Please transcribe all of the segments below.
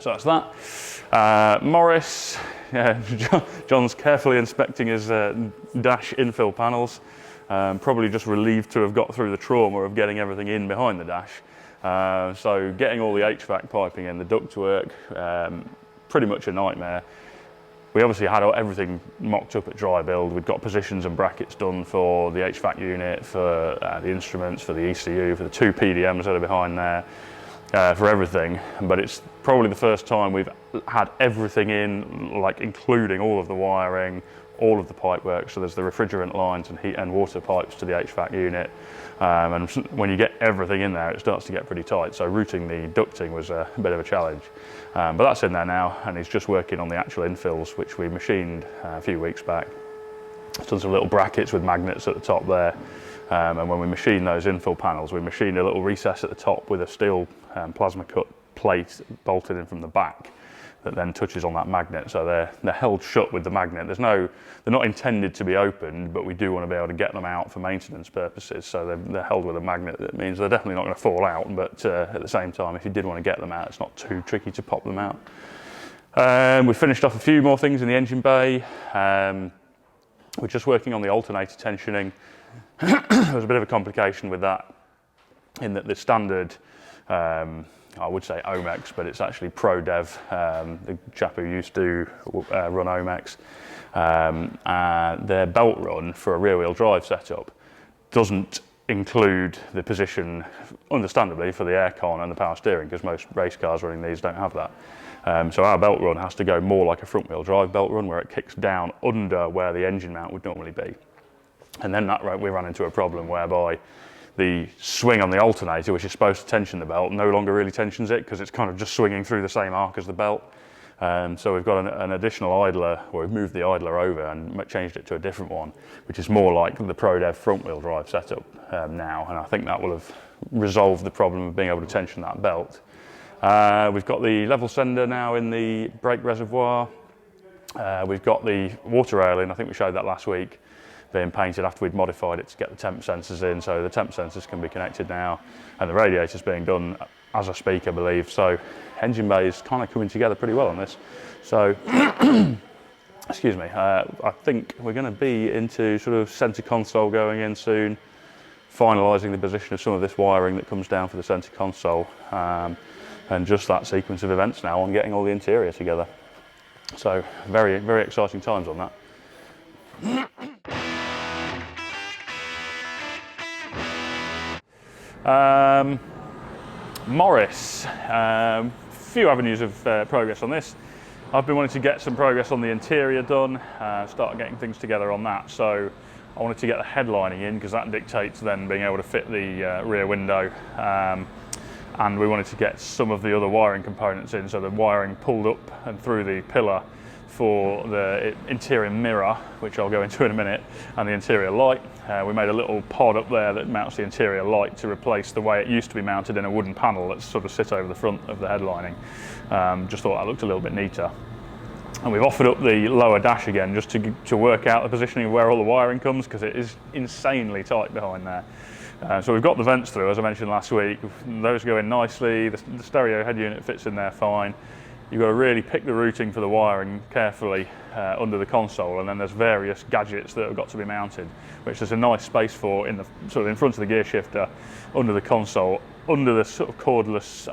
So that's that. Morris, John's carefully inspecting his dash infill panels. Probably just relieved to have got through the trauma of getting everything in behind the dash. So getting all the HVAC piping in, the ductwork, pretty much a nightmare. We obviously had everything mocked up at dry build. We'd got positions and brackets done for the HVAC unit, for the instruments, for the ECU, for the 2 PDMs that are behind there, for everything. But it's probably the first time we've had everything in, like including all of the wiring, all of the pipe work. So there's the refrigerant lines and heat and water pipes to the HVAC unit. And when you get everything in there, it starts to get pretty tight. So routing the ducting was a bit of a challenge. But that's in there now, and he's just working on the actual infills, which we machined a few weeks back. Done some little brackets with magnets at the top there. And when we machine those infill panels, we machined a little recess at the top with a steel plasma cut plate bolted in from the back that then touches on that magnet. So they're held shut with the magnet. They're not intended to be opened, but we do want to be able to get them out for maintenance purposes. So they're held with a magnet. That means they're definitely not going to fall out, but at the same time, if you did want to get them out, it's not too tricky to pop them out. We finished off a few more things in the engine bay. We're just working on the alternator tensioning. There was a bit of a complication with that, in that the standard, I would say Omex, but it's actually ProDev, the chap who used to run Omex. Their belt run for a rear wheel drive setup doesn't include the position, understandably, for the aircon and the power steering, because most race cars running these don't have that. So our belt run has to go more like a front wheel drive belt run, where it kicks down under where the engine mount would normally be. And then we ran into a problem whereby the swing on the alternator, which is supposed to tension the belt, no longer really tensions it, because it's kind of just swinging through the same arc as the belt. So we've got an additional idler, or we've moved the idler over and changed it to a different one, which is more like the ProDev front wheel drive setup now. And I think that will have resolved the problem of being able to tension that belt. We've got the level sender now in the brake reservoir. We've got the water rail in, I think we showed that last week, being painted after we'd modified it to get the temp sensors in, so the temp sensors can be connected now, and the radiator's being done as I speak, I believe. So engine bay is kind of coming together pretty well on this. So, excuse me, I think we're going to be into sort of centre console going in soon, finalising the position of some of this wiring that comes down for the centre console, and just that sequence of events now on getting all the interior together. So very, very exciting times on that. Morris, few avenues of progress on this. I've been wanting to get some progress on the interior done, start getting things together on that. So I wanted to get the headlining in, because that dictates then being able to fit the rear window. And we wanted to get some of the other wiring components in, so the wiring pulled up and through the pillar for the interior mirror, which I'll go into in a minute, and the interior light. We made a little pod up there that mounts the interior light to replace the way it used to be mounted in a wooden panel that sort of sit over the front of the headlining. Just thought that looked a little bit neater. And we've offered up the lower dash again, just to work out the positioning of where all the wiring comes, because it is insanely tight behind there. So we've got the vents through, as I mentioned last week. Those go in nicely, the stereo head unit fits in there fine. You've got to really pick the routing for the wiring carefully under the console, and then there's various gadgets that have got to be mounted, which there's a nice space for in the sort of in front of the gear shifter, under the console, under the sort of cordless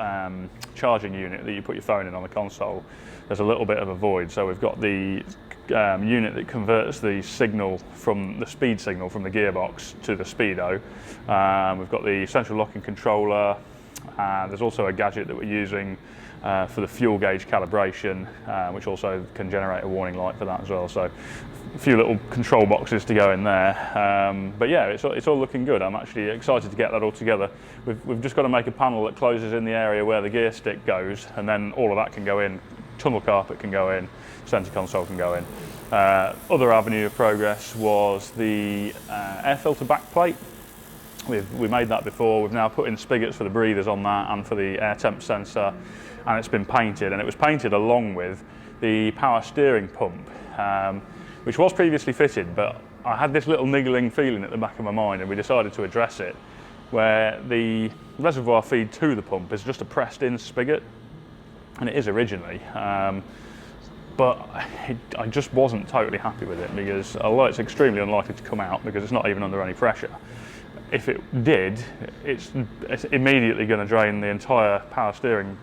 charging unit that you put your phone in on the console. There's a little bit of a void, so we've got the unit that converts the signal from the speed signal from the gearbox to the speedo. We've got the central locking controller. There's also a gadget that we're using for the fuel gauge calibration, which also can generate a warning light for that as well. So a few little control boxes to go in there. But yeah, it's all looking good. I'm actually excited to get that all together. We've just got to make a panel that closes in the area where the gear stick goes, and then all of that can go in. Tunnel carpet can go in, centre console can go in. Other avenue of progress was the air filter backplate. We made that before. We've now put in spigots for the breathers on that and for the air temp sensor, and it's been painted, and it was painted along with the power steering pump, which was previously fitted, but I had this little niggling feeling at the back of my mind, and we decided to address it, where the reservoir feed to the pump is just a pressed in spigot. and it is originally. But I just wasn't totally happy with it, because although it's extremely unlikely to come out because it's not even under any pressure, if it did, it's immediately going to drain the entire power steering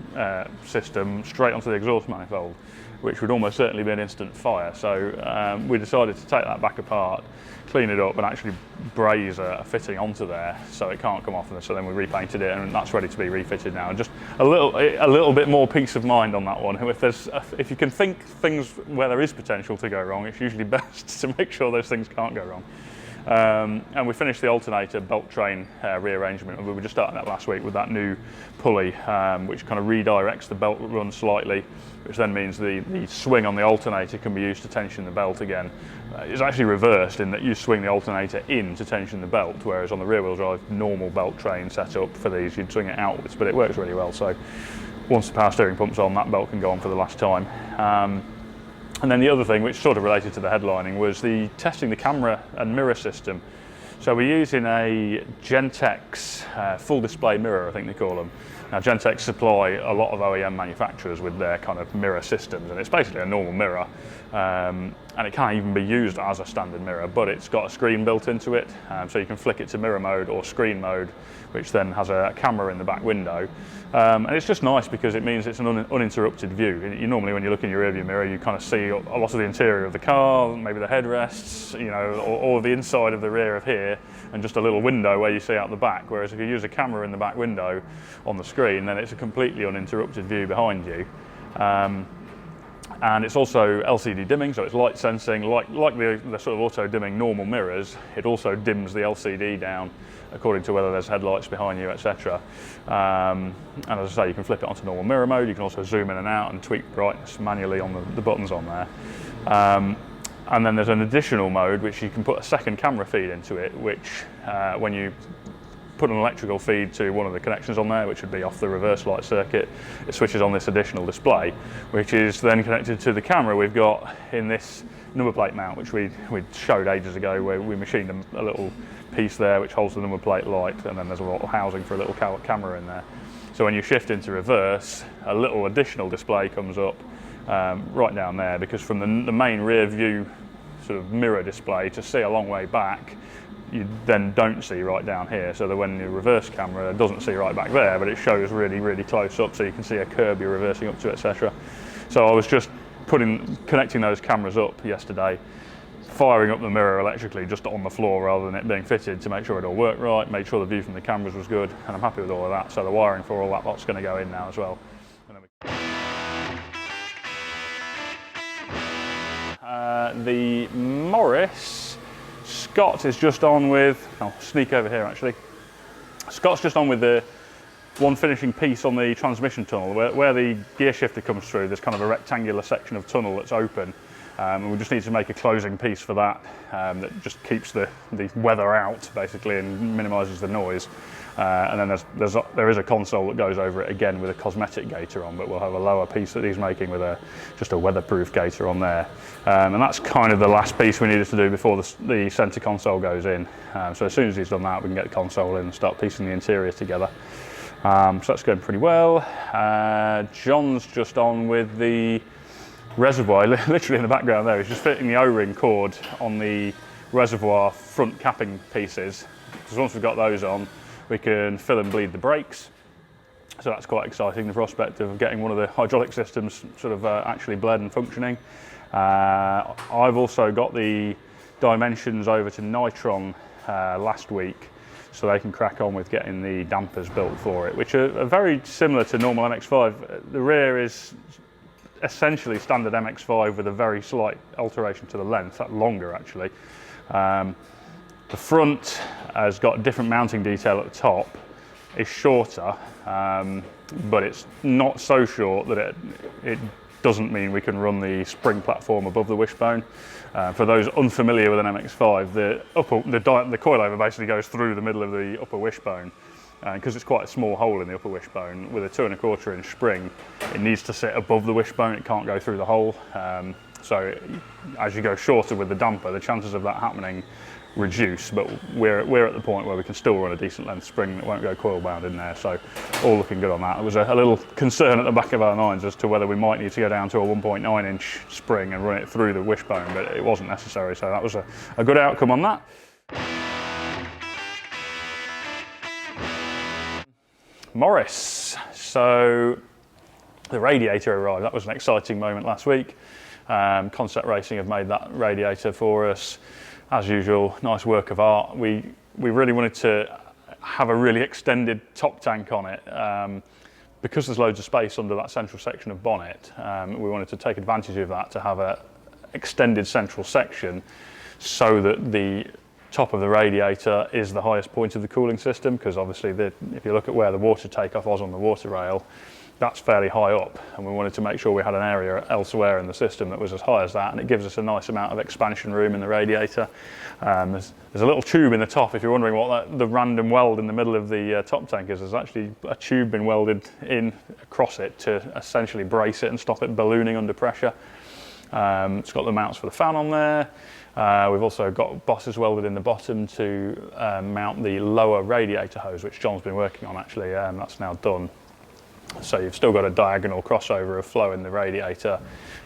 system straight onto the exhaust manifold, which would almost certainly be an instant fire. So we decided to take that back apart, clean it up, and actually braze a fitting onto there so it can't come off. And so then we repainted it, and that's ready to be refitted now. Just a little bit more peace of mind on that one. If you can think things where there is potential to go wrong, it's usually best to make sure those things can't go wrong. And we finished the alternator belt train rearrangement, and we were just starting that last week with that new pulley, which kind of redirects the belt run slightly, which then means the swing on the alternator can be used to tension the belt again. It's actually reversed in that you swing the alternator in to tension the belt, whereas on the rear wheel drive normal belt train setup for these, you'd swing it outwards, but it works really well. So once the power steering pump's on, that belt can go on for the last time. And then the other thing, which sort of related to the headlining, was testing the camera and mirror system. So we're using a Gentex full display mirror, I think they call them. Now Gentex supply a lot of OEM manufacturers with their kind of mirror systems, and it's basically a normal mirror. And it can't even be used as a standard mirror, but it's got a screen built into it, so you can flick it to mirror mode or screen mode, which then has a camera in the back window. And it's just nice because it means it's an uninterrupted view. You normally, when you look in your rearview mirror, you kind of see a lot of the interior of the car, maybe the headrests, or the inside of the rear of here, and just a little window where you see out the back. Whereas if you use a camera in the back window on the screen, then it's a completely uninterrupted view behind you. And it's also LCD dimming, so it's light sensing, like the sort of auto dimming normal mirrors. It also dims the LCD down according to whether there's headlights behind you, etc. And as I say, you can flip it onto normal mirror mode. You can also zoom in and out and tweak brightness manually on the buttons on there. And then there's an additional mode which you can put a second camera feed into it, which when you put an electrical feed to one of the connections on there, which would be off the reverse light circuit, it switches on this additional display, which is then connected to the camera we've got in this number plate mount, which we showed ages ago, where we machined a little piece there which holds the number plate light, and then there's a little housing for a little camera in there. So when you shift into reverse, a little additional display comes up right down there, because from the main rear view sort of mirror display, to see a long way back, you then don't see right down here, so that when the reverse camera doesn't see right back there, but it shows really, really close up, so you can see a curb you're reversing up to, etc. So I was just connecting those cameras up yesterday, firing up the mirror electrically just on the floor rather than it being fitted, to make sure it all worked right, made sure the view from the cameras was good, and I'm happy with all of that. So the wiring for all that lot's going to go in now as well. The Morris, Scott is just on with, I'll sneak over here actually. Scott's just on with the one finishing piece on the transmission tunnel, where the gear shifter comes through. There's kind of a rectangular section of tunnel that's open, and we just need to make a closing piece for that that just keeps the weather out basically and minimises the noise. And then there is a console that goes over it again with a cosmetic gaiter on, but we'll have a lower piece that he's making with just a weatherproof gaiter on there. And that's kind of the last piece we needed to do before the centre console goes in. So as soon as he's done that, we can get the console in and start piecing the interior together. So that's going pretty well. John's just on with the reservoir, literally in the background there. He's just fitting the O-ring cord on the reservoir front capping pieces, because once we've got those on, we can fill and bleed the brakes. So that's quite exciting, the prospect of getting one of the hydraulic systems sort of actually bled and functioning. I've also got the dimensions over to Nitron last week, so they can crack on with getting the dampers built for it, which are very similar to normal MX-5. The rear is essentially standard MX-5 with a very slight alteration to the length, longer actually. The front has got a different mounting detail at the top. It's shorter, but it's not so short that it doesn't mean we can run the spring platform above the wishbone. For those unfamiliar with an MX-5, the coilover basically goes through the middle of the upper wishbone. Because it's quite a small hole in the upper wishbone, with a 2¼ inch spring, it needs to sit above the wishbone, it can't go through the hole. So as you go shorter with the damper, the chances of that happening reduce, but we're at the point where we can still run a decent length spring that won't go coil bound in there, so all looking good on that. There was a little concern at the back of our minds as to whether we might need to go down to a 1.9 inch spring and run it through the wishbone, but it wasn't necessary, so that was a good outcome on that. Morris, so the radiator arrived. That was an exciting moment last week. Concept Racing have made that radiator for us. As usual, nice work of art. We really wanted to have a really extended top tank on it. Because there's loads of space under that central section of bonnet, we wanted to take advantage of that to have an extended central section so that the top of the radiator is the highest point of the cooling system, because obviously if you look at where the water takeoff was on the water rail, that's fairly high up, and we wanted to make sure we had an area elsewhere in the system that was as high as that, and it gives us a nice amount of expansion room in the radiator. There's a little tube in the top. If you're wondering what the random weld in the middle of the top tank is, there's actually a tube been welded in across it to essentially brace it and stop it ballooning under pressure. It's got the mounts for the fan on there. We've also got bosses welded in the bottom to mount the lower radiator hose, which John's been working on actually. That's now done. So you've still got a diagonal crossover of flow in the radiator,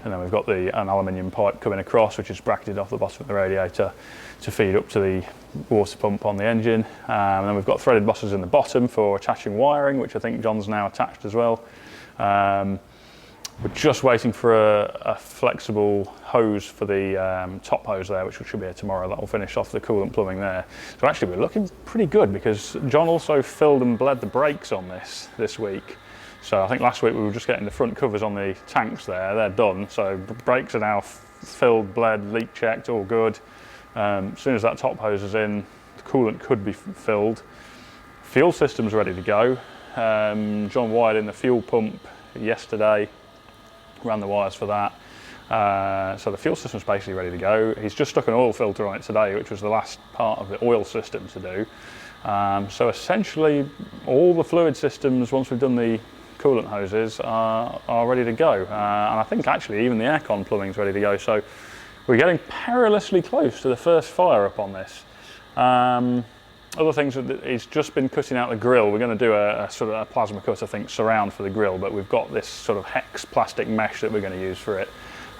and then we've got an aluminium pipe coming across, which is bracketed off the bottom of the radiator to feed up to the water pump on the engine. And then we've got threaded bosses in the bottom for attaching wiring, which I think John's now attached as well. We're just waiting for a flexible hose for the top hose there, which should be here tomorrow. That will finish off the coolant plumbing there. So actually we're looking pretty good, because John also filled and bled the brakes on this week. So I think last week we were just getting the front covers on the tanks there. They're done. So brakes are now filled, bled, leak checked, all good. As soon as that top hose is in, the coolant could be filled. Fuel system's ready to go. John wired in the fuel pump yesterday, ran the wires for that. So the fuel system's basically ready to go. He's just stuck an oil filter on it today, which was the last part of the oil system to do. So essentially all the fluid systems, once we've done the coolant hoses, are ready to go. And I think actually even the aircon plumbing's ready to go. So we're getting perilously close to the first fire up on this. Other things, he's just been cutting out the grill. We're going to do a sort of a plasma cut, I think, surround for the grill, but we've got this sort of hex plastic mesh that we're going to use for it.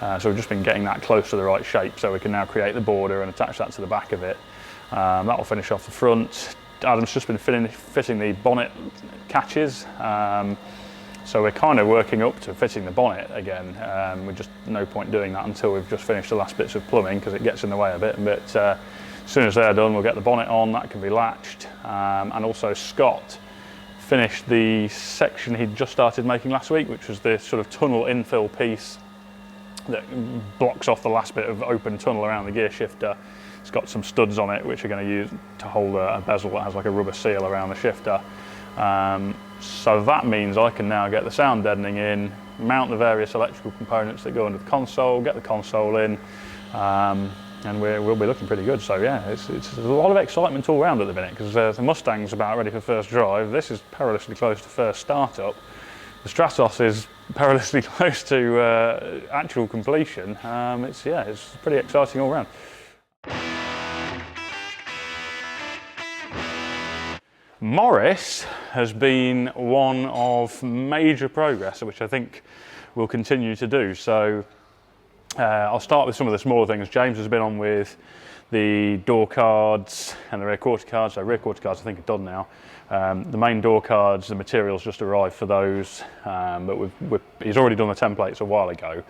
So we've just been getting that close to the right shape, so we can now create the border and attach that to the back of it. That will finish off the front. Adam's just been fitting the bonnet catches. So we're kind of working up to fitting the bonnet again. We're just no point doing that until we've just finished the last bits of plumbing, because it gets in the way a bit. But as soon as they're done, we'll get the bonnet on, that can be latched. And also Scott finished the section he'd just started making last week, which was the sort of tunnel infill piece that blocks off the last bit of open tunnel around the gear shifter. It's got some studs on it which are going to use to hold a bezel that has like a rubber seal around the shifter. So that means I can now get the sound deadening in, mount the various electrical components that go under the console, get the console in, and we'll be looking pretty good. So yeah, it's a lot of excitement all around at the minute, because the Mustang's about ready for first drive. This is perilously close to first startup. The Stratos is perilously close to actual completion. It's pretty exciting all around. Morris has been one of major progress, which I think we'll continue to do. So I'll start with some of the smaller things. James has been on with the door cards and the rear quarter cards. So rear quarter cards I think are done now. The main door cards, the materials just arrived for those, but he's already done the templates a while ago.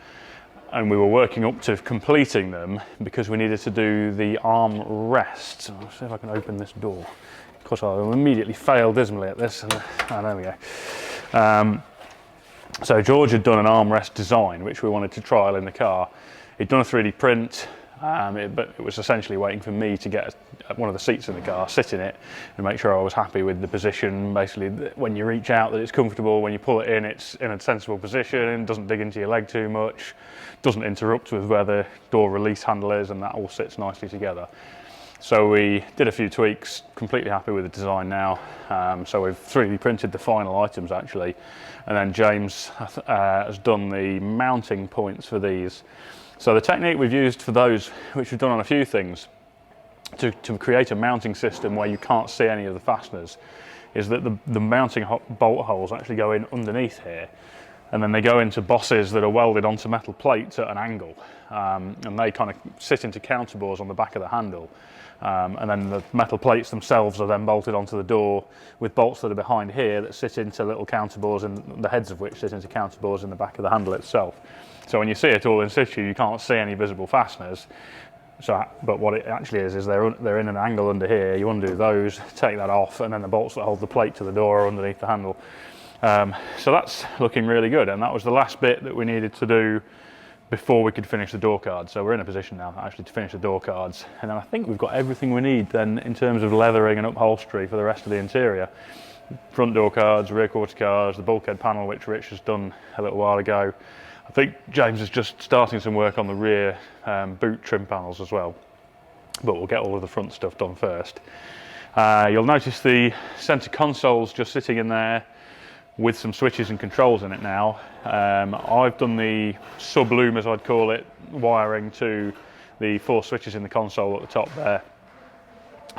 And we were working up to completing them because we needed to do the arm rest. I'll see if I can open this door. Of course, I'll immediately fail dismally at this, and there we go. So George had done an armrest design, which we wanted to trial in the car. He'd done a 3D print, but it was essentially waiting for me to get one of the seats in the car, sit in it, and make sure I was happy with the position. Basically, when you reach out, that it's comfortable. When you pull it in, it's in a sensible position, doesn't dig into your leg too much, doesn't interrupt with where the door release handle is, and that all sits nicely together. So we did a few tweaks, completely happy with the design now. So we've 3D printed the final items actually, and then James has done the mounting points for these. So the technique we've used for those, which we've done on a few things, to create a mounting system where you can't see any of the fasteners, is that the mounting bolt holes actually go in underneath here, and then they go into bosses that are welded onto metal plates at an angle, and they kind of sit into counterbores on the back of the handle, and then the metal plates themselves are then bolted onto the door with bolts that are behind here that sit into little counterbores, and the heads of which sit into counterbores in the back of the handle itself. So when you see it all in situ, you can't see any visible fasteners. So, but what it actually is they're in an angle under here. You undo those, take that off, and then the bolts that hold the plate to the door are underneath the handle. So that's looking really good, and that was the last bit that we needed to do before we could finish the door cards. So we're in a position now actually to finish the door cards, and then I think we've got everything we need then in terms of leathering and upholstery for the rest of the interior. Front door cards, rear quarter cards, the bulkhead panel, which Rich has done a little while ago. I think James is just starting some work on the rear boot trim panels as well, but we'll get all of the front stuff done first. You'll notice the centre console's just sitting in there with some switches and controls in it now. I've done the sub-loom, as I'd call it, wiring to the 4 switches in the console at the top there.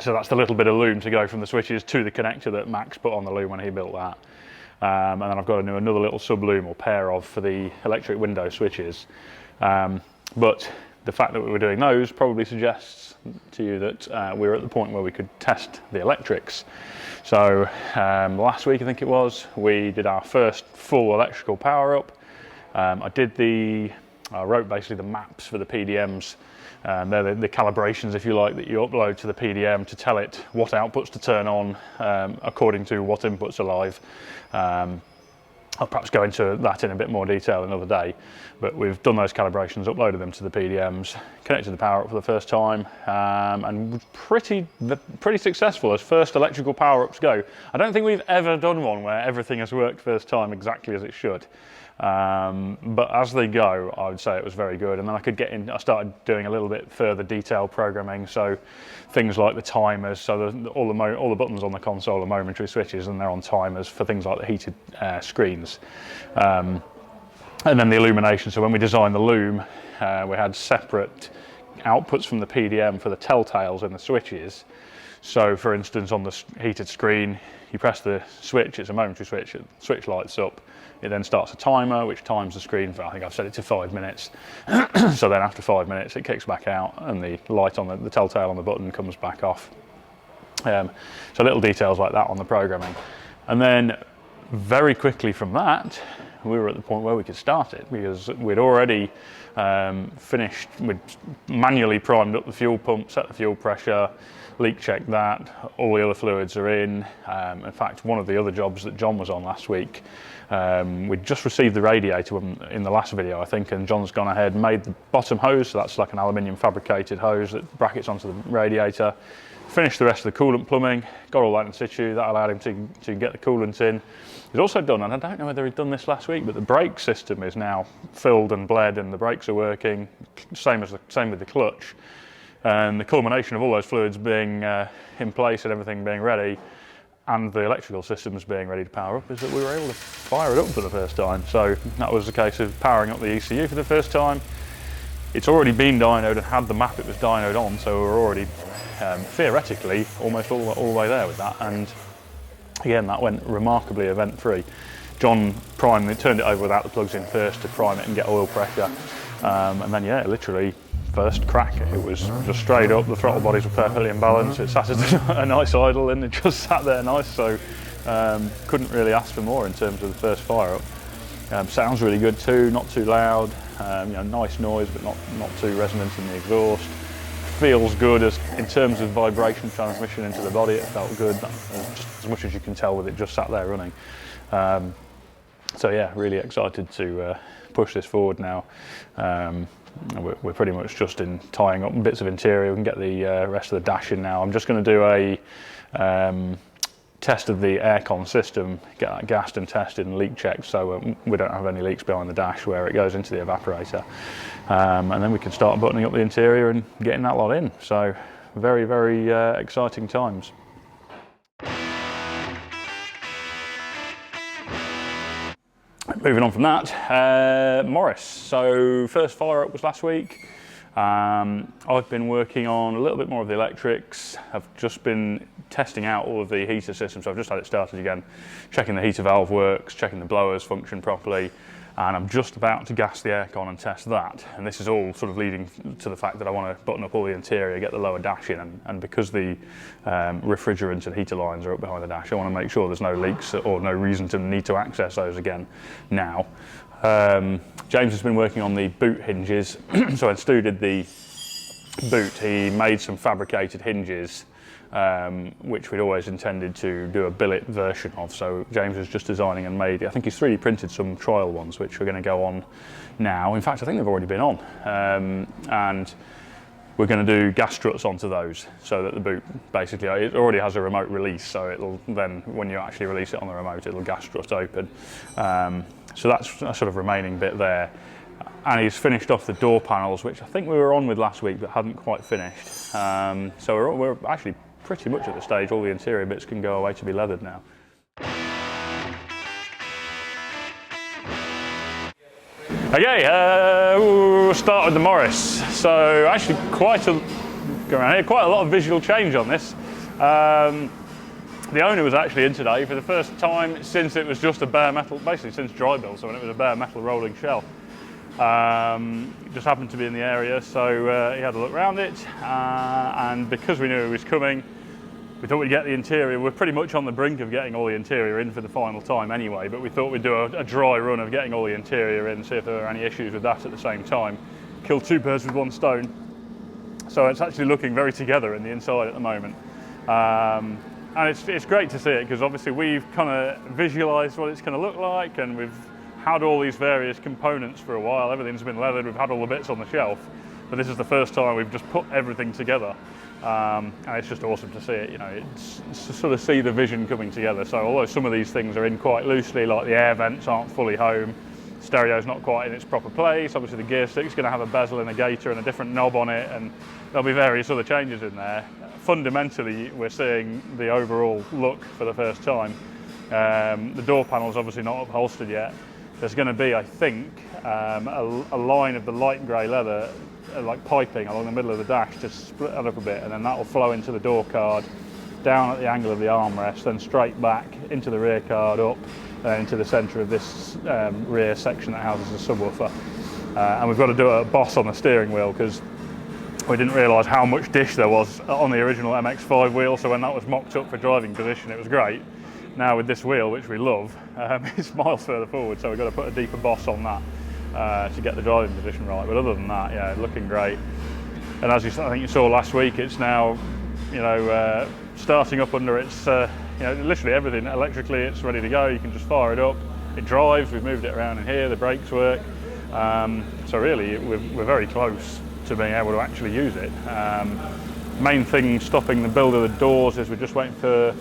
So that's the little bit of loom to go from the switches to the connector that Max put on the loom when he built that. And then I've got to do another little sub-loom or pair of for the electric window switches. But the fact that we were doing those probably suggests to you that we're at the point where we could test the electrics. So last week, I think it was, we did our first full electrical power up. I wrote basically the maps for the PDMs. They're the calibrations, if you like, that you upload to the PDM to tell it what outputs to turn on according to what inputs are live. I'll perhaps go into that in a bit more detail another day, but we've done those calibrations, uploaded them to the PDMs, connected the power up for the first time, and pretty successful as first electrical power-ups go. I don't think we've ever done one where everything has worked first time exactly as it should. But as they go, I would say it was very good. And then I started doing a little bit further detailed programming. So things like the timers, so all the buttons on the console are momentary switches, and they're on timers for things like the heated screens. And then the illumination. So when we designed the loom, we had separate outputs from the PDM for the telltales in the switches. So for instance, on the heated screen, you press the switch, it's a momentary switch, switch lights up. It then starts a timer, which times the screen for, I think I've set it to 5 minutes. So then after 5 minutes, it kicks back out and the light on the telltale on the button comes back off. So little details like that on the programming. And then very quickly from that, we were at the point where we could start it, because we'd already we'd manually primed up the fuel pump, set the fuel pressure, leak checked that, all the other fluids are in. In fact, one of the other jobs that John was on last week, we'd just received the radiator in the last video, I think, and John's gone ahead and made the bottom hose, so that's like an aluminium fabricated hose that brackets onto the radiator, finished the rest of the coolant plumbing, got all that in situ. That allowed him to get the coolant in. He's also done, and I don't know whether he'd done this last week, but the brake system is now filled and bled and the brakes are working, same with the clutch. And the culmination of all those fluids being in place and everything being ready, and the electrical systems being ready to power up, is that we were able to fire it up for the first time. So that was a case of powering up the ECU for the first time. It's already been dynoed and had the map it was dynoed on, so we're already theoretically almost all the way there with that. And again, that went remarkably event-free. John primed it, turned it over without the plugs in first to prime it and get oil pressure. And then, yeah, literally first crack, it was just straight up. The throttle bodies were perfectly in balance. It sat at a nice idle and it just sat there nice. So couldn't really ask for more in terms of the first fire up. Sounds really good too, not too loud. Nice noise, but not too resonant in the exhaust. Feels good in terms of vibration transmission into the body. It felt good, just as much as you can tell with it just sat there running. So yeah, really excited to push this forward now. We're pretty much just in tying up bits of interior. We can get the rest of the dash in now. I'm just going to do a test of the aircon system, get that gassed and tested and leak checked, so we don't have any leaks behind the dash where it goes into the evaporator. And then we can start buttoning up the interior and getting that lot in. So very, very exciting times. moving on from that, Morris. So first fire up was last week. I've been working on a little bit more of the electrics. I've just been testing out all of the heater systems. So I've just had it started again, checking the heater valve works, checking the blowers function properly, and I'm just about to gas the aircon and test that. And this is all sort of leading to the fact that I want to button up all the interior, get the lower dash in, and because the refrigerant and heater lines are up behind the dash, I want to make sure there's no leaks or no reason to need to access those again now. James has been working on the boot hinges. So when Stu did the boot, he made some fabricated hinges, which we'd always intended to do a billet version of. So James was just designing and made, I think he's 3D printed some trial ones, which we're going to go on now. In fact, I think they've already been on. And we're going to do gas struts onto those, so that the boot, basically, it already has a remote release, so it'll then, when you actually release it on the remote, it'll gas strut open. So that's a sort of remaining bit there. And he's finished off the door panels, which I think we were on with last week, but hadn't quite finished. So we're actually pretty much at the stage all the interior bits can go away to be leathered now. Okay, we'll start with the Morris. So actually quite a lot of visual change on this. The owner was actually in today for the first time since it was just a bare metal, basically since dry build, so when it was a bare metal rolling shell. Just happened to be in the area, so he had a look around it, and because we knew he was coming, we thought we'd get the interior. We're pretty much on the brink of getting all the interior in for the final time anyway, but we thought we'd do a dry run of getting all the interior in, see if there were any issues with that at the same time. Kill two birds with one stone. So it's actually looking very together in the inside at the moment. And it's great to see it, because obviously we've kind of visualised what it's going to look like, and we've had all these various components for a while. Everything's been leathered, we've had all the bits on the shelf, but this is the first time we've just put everything together. And it's just awesome to see it, you know, it's to sort of see the vision coming together. So although some of these things are in quite loosely, like the air vents aren't fully home, stereo's not quite in its proper place, obviously the gear stick's going to have a bezel and a gaiter and a different knob on it, and there'll be various other changes in there. Fundamentally, we're seeing the overall look for the first time. The door panel's obviously not upholstered yet. There's going to be, I think, a line of the light grey leather, like piping along the middle of the dash to split that up a bit, and then that will flow into the door card, down at the angle of the armrest, then straight back into the rear card, up, and into the centre of this rear section that houses the subwoofer. And we've got to do a boss on the steering wheel, because we didn't realise how much dish there was on the original MX-5 wheel, so when that was mocked up for driving position, it was great. Now with this wheel, which we love, it's miles further forward, so we've got to put a deeper boss on that to get the driving position right. But other than that, yeah, looking great. And as I think you saw last week, it's now, you know, starting up under its, you know, literally everything. Electrically, it's ready to go. You can just fire it up. It drives. We've moved it around in here. The brakes work. So really, we're very close to being able to actually use it. Main thing stopping the build of the doors is we're just waiting for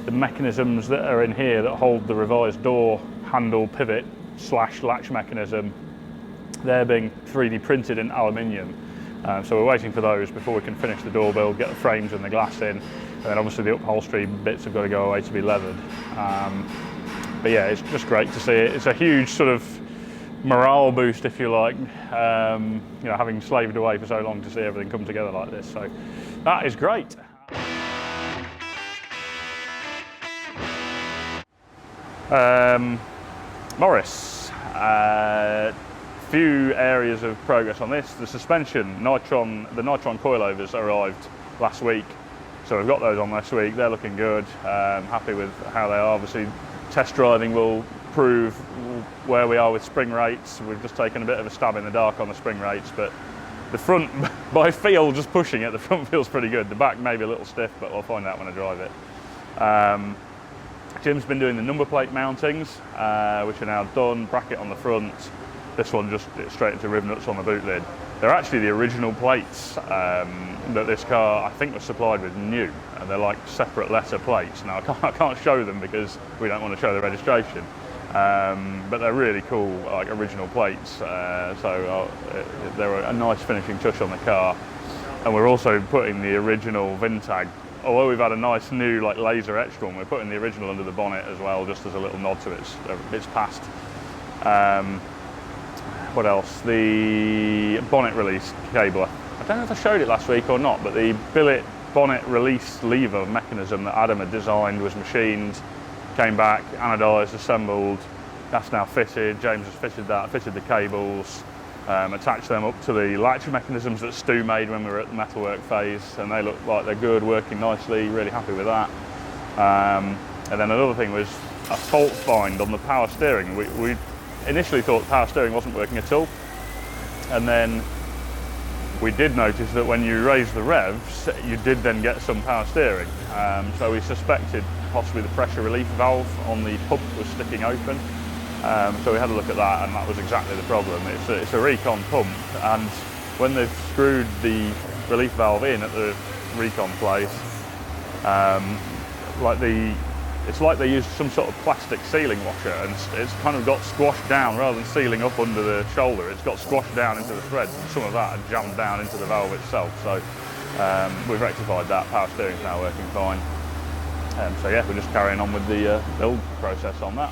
the mechanisms that are in here that hold the revised door handle pivot / latch mechanism. They're being 3D printed in aluminium. So we're waiting for those before we can finish the door build, get the frames and the glass in, and then obviously the upholstery bits have got to go away to be leathered. But yeah, it's just great to see it. It's a huge sort of morale boost, if you like, you know, having slaved away for so long to see everything come together like this. So that is great. Morris, few areas of progress on this. The suspension, the Nitron coilovers arrived last week, so we've got those on last week. They're looking good. Happy with how they are. Obviously, test driving will prove where we are with spring rates. We've just taken a bit of a stab in the dark on the spring rates, but the front, by feel, just pushing it, the front feels pretty good. The back may be a little stiff, but we'll find out when I drive it. Jim's been doing the number plate mountings, which are now done. Bracket on the front. This one just straight into rib nuts on the boot lid. They're actually the original plates that this car, I think, was supplied with new, and they're like separate letter plates. Now I can't show them because we don't want to show the registration, but they're really cool, like original plates. So they're a nice finishing touch on the car. And we're also putting the original VIN tag. Although we've had a nice new laser etched one, we're putting the original under the bonnet as well, just as a little nod to its past. What else? The bonnet release cable. I don't know if I showed it last week or not, but the billet bonnet release lever mechanism that Adam had designed was machined, came back, anodised, assembled. That's now fitted. James has fitted that, fitted the cables, attached them up to the latch mechanisms that Stu made when we were at the metalwork phase, and they look like they're good, working nicely, really happy with that. And then another thing was a fault find on the power steering. We initially thought power steering wasn't working at all, and then we did notice that when you raise the revs, you did then get some power steering. So we suspected possibly the pressure relief valve on the pump was sticking open. So we had a look at that, and that was exactly the problem. It's a recon pump, and when they've screwed the relief valve in at the recon place, it's like they used some sort of plastic sealing washer, and it's kind of got squashed down rather than sealing up under the shoulder. It's got squashed down into the threads, and some of that had jammed down into the valve itself. So we've rectified that. Power steering's now working fine. So yeah, we're just carrying on with the build process on that.